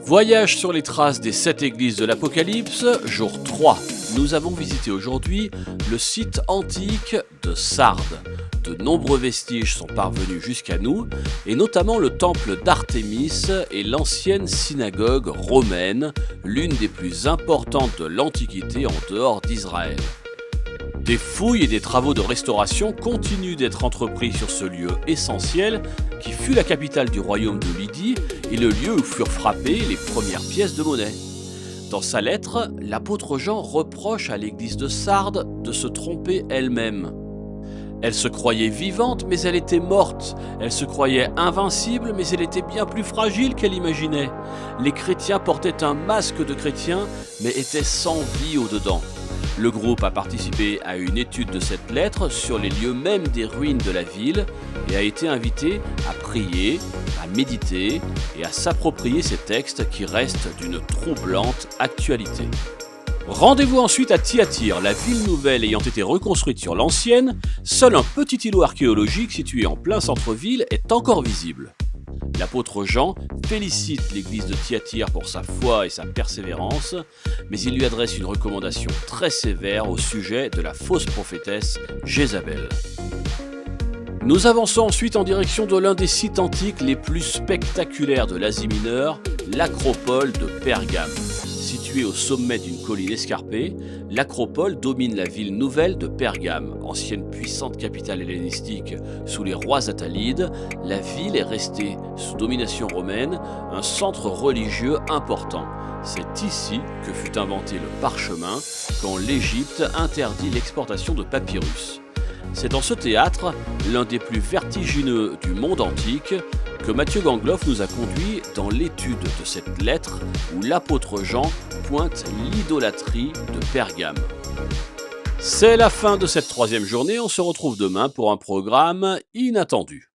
Voyage sur les traces des 7 églises de l'Apocalypse, jour 3. Nous avons visité aujourd'hui le site antique de Sardes. De nombreux vestiges sont parvenus jusqu'à nous, et notamment le temple d'Artémis et l'ancienne synagogue romaine, l'une des plus importantes de l'Antiquité en dehors d'Israël. Des fouilles et des travaux de restauration continuent d'être entrepris sur ce lieu essentiel qui fut la capitale du royaume de Lydie et le lieu où furent frappées les premières pièces de monnaie. Dans sa lettre, l'apôtre Jean reproche à l'église de Sardes de se tromper elle-même. Elle se croyait vivante, mais elle était morte. Elle se croyait invincible, mais elle était bien plus fragile qu'elle imaginait. Les chrétiens portaient un masque de chrétien, mais étaient sans vie au-dedans. Le groupe a participé à une étude de cette lettre sur les lieux mêmes des ruines de la ville et a été invité à prier, à méditer et à s'approprier ces textes qui restent d'une troublante actualité. Rendez-vous ensuite à Thyatire, la ville nouvelle ayant été reconstruite sur l'ancienne. Seul un petit îlot archéologique situé en plein centre-ville est encore visible. L'apôtre Jean félicite l'église de Thyatire pour sa foi et sa persévérance, mais il lui adresse une recommandation très sévère au sujet de la fausse prophétesse Jézabel. Nous avançons ensuite en direction de l'un des sites antiques les plus spectaculaires de l'Asie mineure, l'acropole de Pergame. Située au sommet d'une colline escarpée, l'acropole domine la ville nouvelle de Pergame. Ancienne puissante capitale hellénistique sous les rois attalides, la ville est restée sous domination romaine, un centre religieux important. C'est ici que fut inventé le parchemin quand l'Égypte interdit l'exportation de papyrus. C'est dans ce théâtre, l'un des plus vertigineux du monde antique, que Mathieu Gangloff nous a conduit dans l'étude de cette lettre où l'apôtre Jean pointe l'idolâtrie de Pergame. C'est la fin de cette troisième journée, on se retrouve demain pour un programme inattendu.